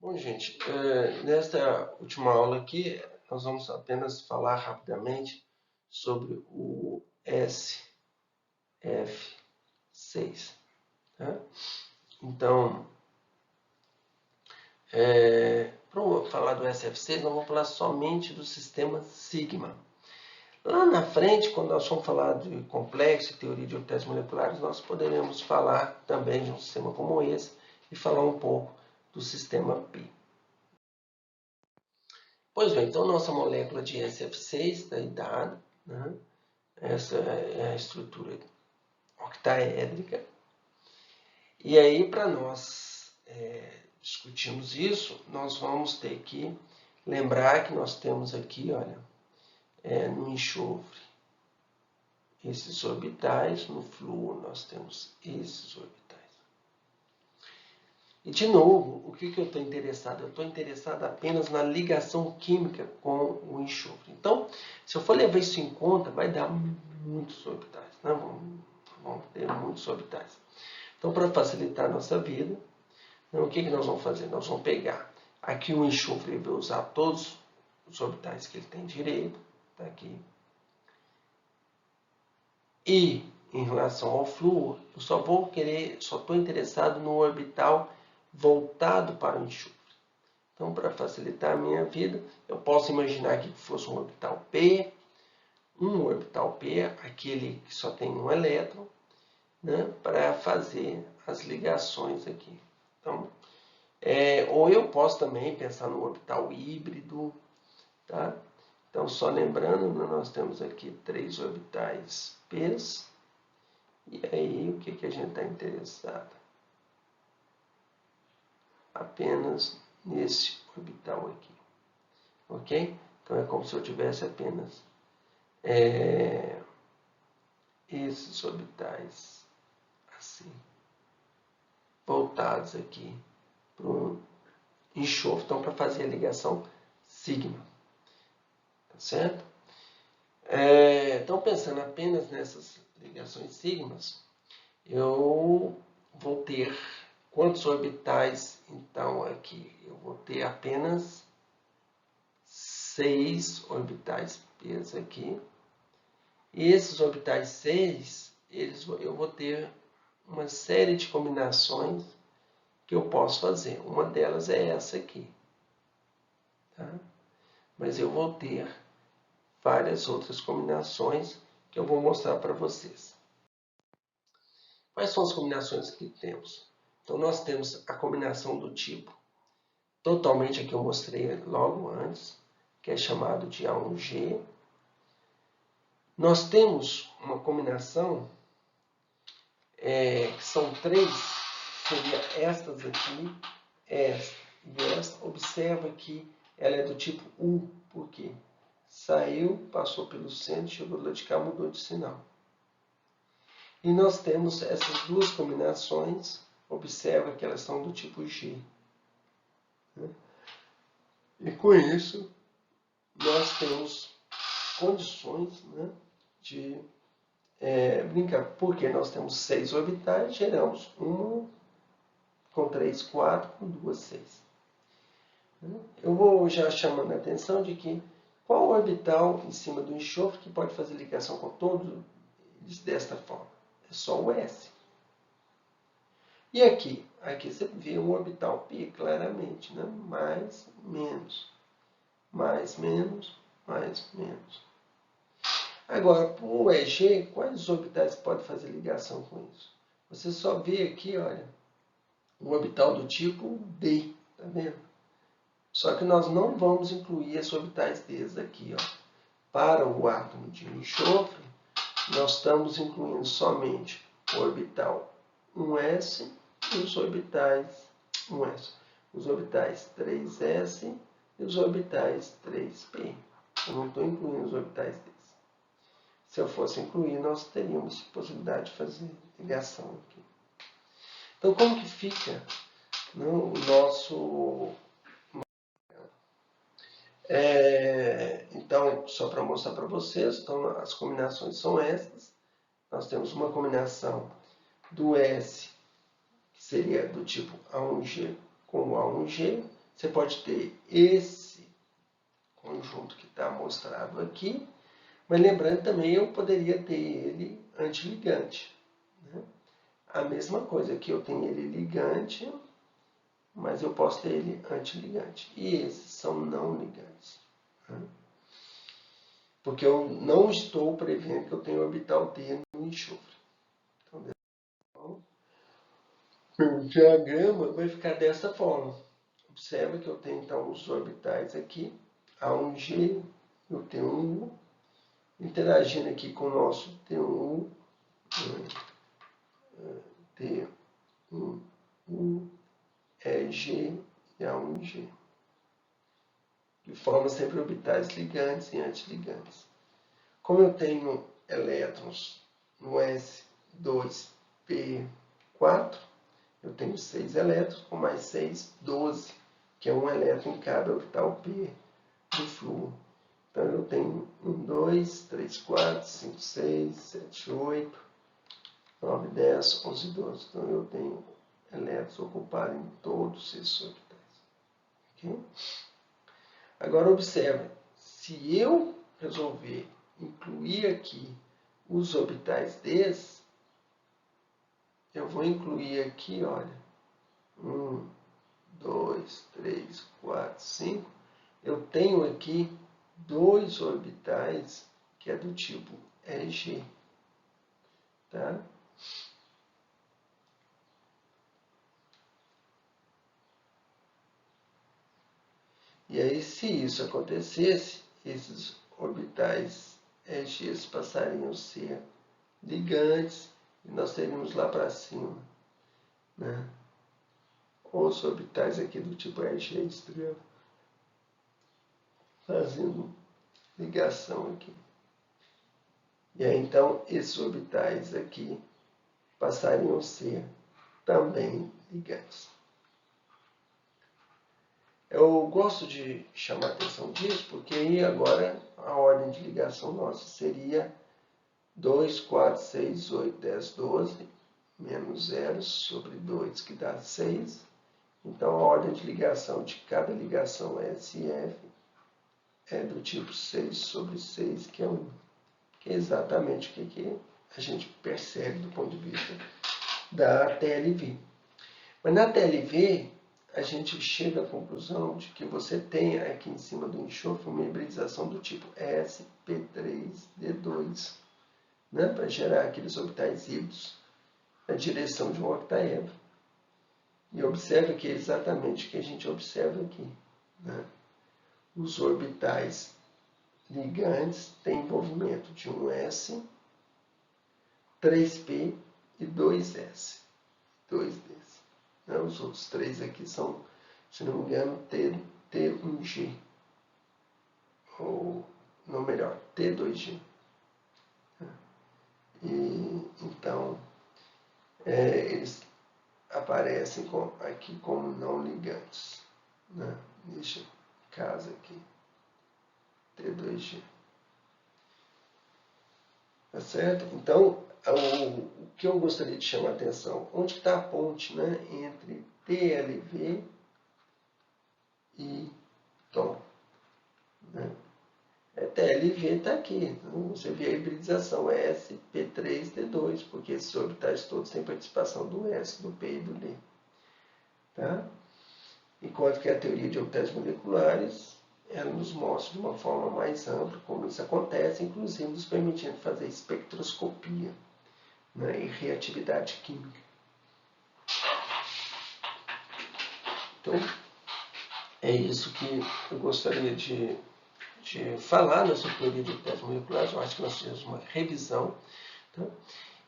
Bom, gente, nesta última aula aqui, nós vamos apenas falar rapidamente sobre o SF6. Tá? Então, para falar do SF6, nós vamos falar somente do sistema sigma. Lá na frente, quando nós formos falar de complexo e teoria de orbitais moleculares, nós poderemos falar também de um sistema como esse e falar um pouco do sistema pi. Pois bem, então nossa molécula de SF6 está aí dada, né? Essa é a estrutura octaédrica. E aí, para nós discutirmos isso, nós vamos ter que lembrar que nós temos aqui, olha, no enxofre, esses orbitais, no flúor nós temos esses orbitais. E, de novo, o que eu estou interessado? Eu estou interessado apenas na ligação química com o enxofre. Então, se eu for levar isso em conta, vai dar muitos orbitais. Né? Vamos ter muitos orbitais. Então, para facilitar a nossa vida, o que nós vamos fazer? Nós vamos pegar aqui o enxofre, ele vai usar todos os orbitais que ele tem direito. Tá aqui. E, em relação ao flúor, eu só estou interessado no orbital voltado para o enxofre. Então, para facilitar a minha vida, eu posso imaginar aqui que fosse um orbital P, aquele que só tem um elétron, né, para fazer as ligações aqui. Então, ou eu posso também pensar no orbital híbrido, tá? Então, só lembrando, nós temos aqui 3 orbitais P's, e aí o que a gente está interessado? Apenas nesse orbital aqui, ok? Então, é como se eu tivesse apenas esses orbitais assim, voltados aqui para o enxofre, então para fazer a ligação sigma, tá certo? Então, pensando apenas nessas ligações sigmas, eu vou ter quantos orbitais? Então, aqui eu vou ter apenas 6 orbitais P's aqui. E esses orbitais 6, eu vou ter uma série de combinações que eu posso fazer. Uma delas é essa aqui. Tá? Mas eu vou ter várias outras combinações que eu vou mostrar para vocês. Quais são as combinações que temos? Então, nós temos a combinação do tipo, totalmente aqui eu mostrei logo antes, que é chamado de A1G. Nós temos uma combinação, que são 3, seria estas aqui, esta e esta. Observa que ela é do tipo U, por quê? Saiu, passou pelo centro, chegou lá de cá, mudou de sinal. E nós temos essas duas combinações, observa que elas são do tipo G. E com isso, nós temos condições, né, de brincar. Porque nós temos 6 orbitais, geramos uma com 3, 4, com 2, 6. Eu vou já chamando a atenção de que qual orbital em cima do enxofre que pode fazer ligação com todos eles desta forma? É só o S. E aqui você vê um orbital π claramente, né? Mais, menos, mais, menos, mais, menos. Agora, para o EG, quais orbitais podem fazer ligação com isso? Você só vê aqui, olha, um orbital do tipo D, tá vendo? Só que nós não vamos incluir esses orbitais Ds aqui, ó. Para o átomo de enxofre, nós estamos incluindo somente o orbital 1s e os orbitais 1s, os orbitais 3s e os orbitais 3p. Eu não estou incluindo os orbitais Ds. Se eu fosse incluir, nós teríamos possibilidade de fazer ligação aqui. Então, como que fica o nosso... Então, só para mostrar para vocês, então, as combinações são essas. Nós temos uma combinação do S, que seria do tipo A1G com o A1G, Você pode ter esse conjunto que está mostrado aqui, mas lembrando também eu poderia ter ele antiligante. Né? A mesma coisa aqui, eu tenho ele ligante, mas eu posso ter ele antiligante. E esses são não ligantes. Né? Porque eu não estou prevendo que eu tenho orbital D no enxofre. Então, o diagrama vai ficar dessa forma. Observa que eu tenho então os orbitais aqui, A1G e o T1U, interagindo aqui com o nosso T1U, T1U, EG e A1G. De forma sempre orbitais ligantes e antiligantes. Como eu tenho elétrons no S2P4, eu tenho 6 elétrons, com mais 6, 12, que é um elétron em cada orbital P do flúor. Então eu tenho 1, 2, 3, 4, 5, 6, 7, 8, 9, 10, 11, 12. Então eu tenho elétrons ocupados em todos esses orbitais. Okay? Agora observe, se eu resolver incluir aqui os orbitais Ds, eu vou incluir aqui, olha, 1, 2, 3, 4, 5. Eu tenho aqui 2 orbitais que é do tipo EG. Tá? E aí, se isso acontecesse, esses orbitais EGs passariam a ser ligantes e nós teríamos lá para cima, né, os orbitais aqui do tipo EG estrela, fazendo ligação aqui. E aí, então, esses orbitais aqui passariam a ser também ligantes. Eu gosto de chamar a atenção disso, porque aí agora a ordem de ligação nossa seria 2, 4, 6, 8, 10, 12, menos 0 sobre 2, que dá 6. Então a ordem de ligação de cada ligação SF é do tipo 6 sobre 6, que é 1. Que é exatamente o que a gente percebe do ponto de vista da TLV. Mas na TLV, a gente chega à conclusão de que você tem aqui em cima do enxofre uma hibridização do tipo sp3d2, né, para gerar aqueles orbitais híbridos na direção de um octaedro. E observe que é exatamente o que a gente observa aqui. Né? Os orbitais ligantes têm envolvimento de um S, 3p e 2s, 2ds. Né? Os outros 3 aqui são, se não me engano, T1G, ou, não melhor, T2G. E, então, eles aparecem aqui como não ligantes. Né? Deixa caso aqui, T2G. Tá certo? Então, o que eu gostaria de chamar a atenção, onde está a ponte, né, entre TLV e tom? Né? TLV está aqui. Então, você vê a hibridização sp3d2, porque esses orbitais todos têm participação do S, do P e do D. Tá? Enquanto que a teoria de orbitais moleculares, ela nos mostra de uma forma mais ampla como isso acontece, inclusive nos permitindo fazer espectroscopia, né, e reatividade química. Então, é isso que eu gostaria de falar nessa teoria de orbitais moleculares. Eu acho que nós fizemos uma revisão. Tá?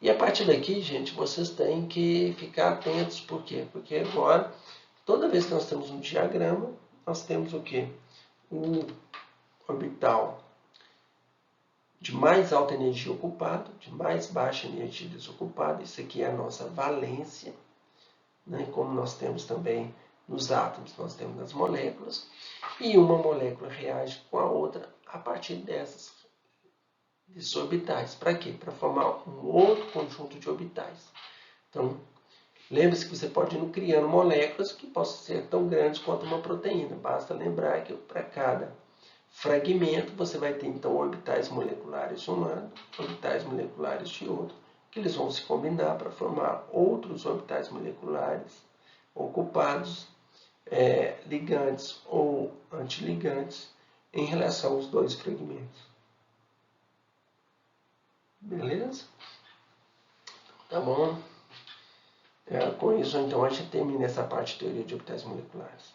E a partir daqui, gente, vocês têm que ficar atentos. Por quê? Porque agora, toda vez que nós temos um diagrama, nós temos o quê? Um orbital de mais alta energia ocupado, de mais baixa energia desocupada. Isso aqui é a nossa valência. Né? Como nós temos também nos átomos, nós temos nas moléculas. E uma molécula reage com a outra a partir desses orbitais. Para quê? Para formar um outro conjunto de orbitais. Então, Lembre-se que você pode ir criando moléculas que possam ser tão grandes quanto uma proteína. Basta lembrar que para cada fragmento você vai ter então orbitais moleculares de um lado, orbitais moleculares de outro, que eles vão se combinar para formar outros orbitais moleculares ocupados, ligantes ou antiligantes, em relação aos dois fragmentos. Beleza? Tá bom? Com isso, então, a gente termina essa parte de teoria de orbitais moleculares.